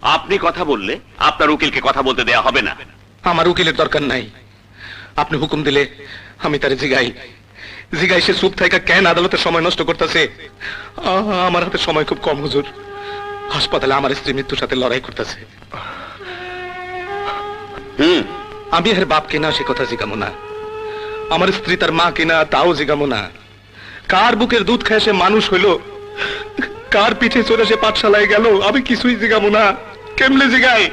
আপনি কথা বললে আপনার উকিলকে কথা বলতে দেয়া হবে না। আমার উকিলের দরকার নাই, আপনি হুকুম দিলে আমি তারে জিগাই জিগাই সে চুপ থাকা কেন আদালতে সময় নষ্ট করতেছে। আমার হাতে সময় খুব কম হুজুর, হাসপাতালে আমার স্ত্রী মৃত্যুর সাথে লড়াই করতেছে। আমি এর বাপ কিনা সে কথা জিগামো না, আমার স্ত্রী তার মা কিনা তাও জিগামো না। কার বুকের দুধ খায় সে মানুষ হইল, কার পিঠে চড়ে সে পাঠশালায় গেল, আমি কিছুই জিগামো না। কেমনে জিগাই?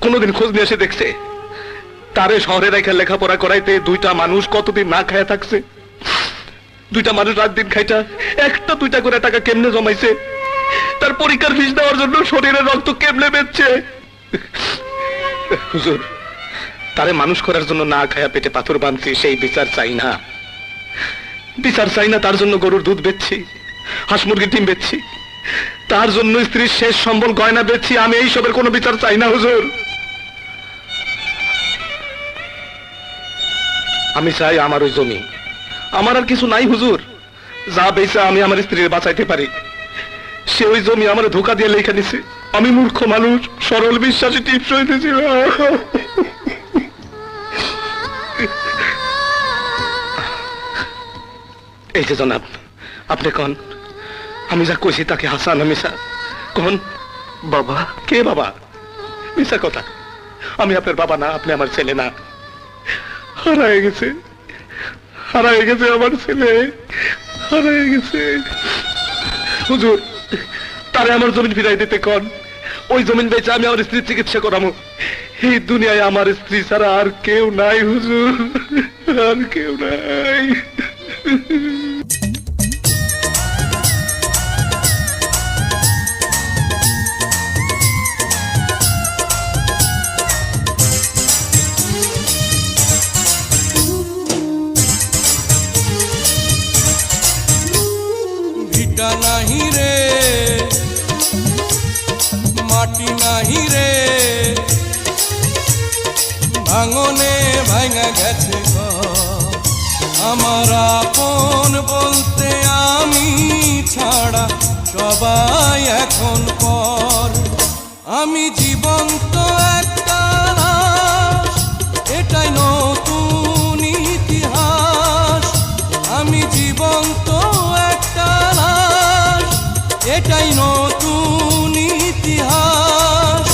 কোনদিন খোঁজ নিয়ে এসে দেখছে তারে শহরে রেখে লেখাপড়া করাইতে দুইটা মানুষ কতদিন না খায় থাকছে? দুইটা মানুষ রাত দিন খাইটা একটা দুইটা করে টাকা কেমনে জমাইছে? তার পরীক্ষার ফিস দেওয়ার জন্য শরীরের রক্ত কেমনে বেচছে? হুজুর, তারে মানুষ করার জন্য না খায়া পেটে পাথর বাঁধছি, সেই বিচার চাই না। বিচার চাই না, তার জন্য গরুর দুধ বেচছি, হাঁস মুরগির ডিম বেচছি, তার জন্য স্ত্রীর শেষ সম্বল গয়না বেচছি। আমি এই সবের কোনো বিচার চাই না হুজুর। আমি চাই আমার ওই জমি, আমার আর কিছু নাই হুজুর। যা বেচা আমি আমার স্ত্রীর বাঁচাইতে পারি, সে ওই জমি আমার ধোকা দিয়ে লেখা নিছে। আমি মূর্খ মানুষ, সরল বিশ্বাসী টিপস হইতেছি। এই যে জনাব, আপনি কন আমি যা কইছি তাকে হাসান মিশা কন? বাবা? কে বাবা? মিশা কথা, আমি আপনার বাবা না, আপনি আমার ছেলে না। হারায় গেছে, হারায় গেছে আমার ছেলে, হারায় গেছে। হুজুর, তারে আমার জমিন ফিরাই দিতে কন। ওই জমিন বেচে আমি আমার স্ত্রীর চিকিৎসা করাবো। এই দুনিয়ায় আমার স্ত্রী ছাড়া আর কেউ নাই হুজুর, আর কেউ নাই। ভিটা নাহি রে, মাটি নাহি রে, ভাঙনে ভাঙা গেছে ঘর। আমার আপন বলতে আমি ছাড়া সবাই এখন পর। আমি জীবন্ত একটা লাশ, এটাই নতুন ইতিহাস। আমি জীবন্ত একটা লাশ, এটাই নতুন ইতিহাস।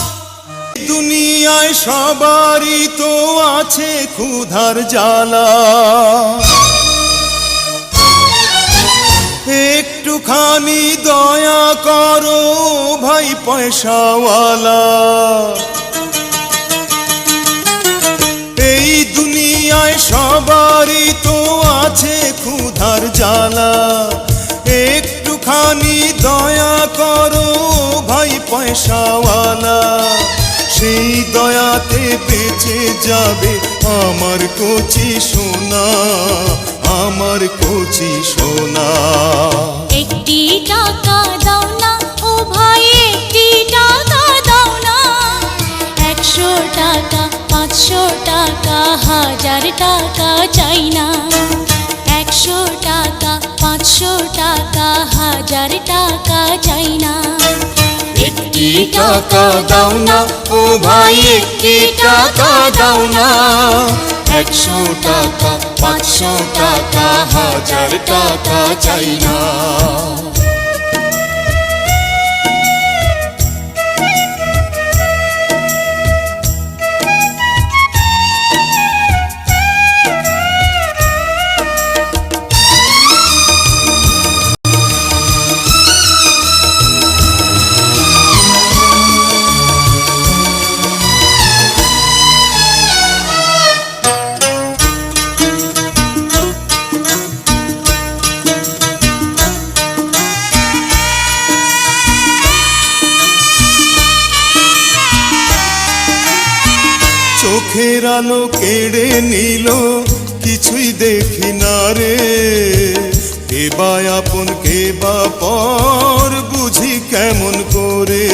দুনিয়ায় সবারই তো আছে ক্ষুধার জ্বালা, একটুখানি দয়া করো ভাই পয়সাওয়ালা। এই দুনিয়ায় সবারই তো আছে ক্ষুধার জ্বালা, একটুখানি দয়া করো ভাই পয়সাওয়ালা। সেই দয়াতে বেঁচে যাবে আমার কচি সোনা, আমার কচি সোনা। একটি টাকা দাও না ও ভাই, একটি টাকা দাও না। 100 টাকা, 500 টাকা, 1000 টাকা চাই না। 100 টাকা, 500 টাকা, 1000 টাকা চাই না। একটি টাকা দাও না ও ভাই, একটি টাকা দাও না। 100 টাকা, 500 টাকা, 1000 টাকা চাই না। চোখের আলো কেড়ে নিল, কিছুই দেখি না রে। কে বা আপন কে বা পর, বুঝি কেমন করে।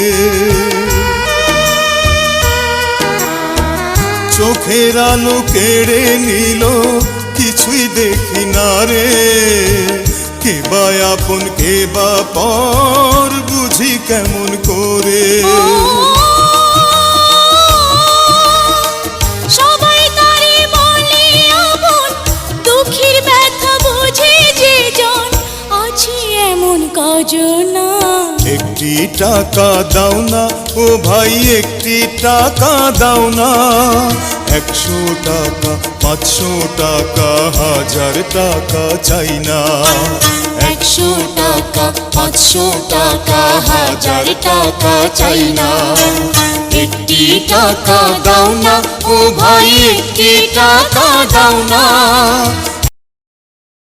চোখের আলো কেড়ে নিল, কিছুই দেখি না রে। কে বা আপন কে বা পর, বুঝি কেমন করে। অজনা। একটি টাকা দাও না ও ভাই, একটি টাকা দাও না। 100 টাকা 500 টাকা 1000 টাকা চাই না। 100 টাকা 500 টাকা 1000 টাকা চাই না। একটি টাকা দাও না ও ভাই, একটি টাকা দাও না।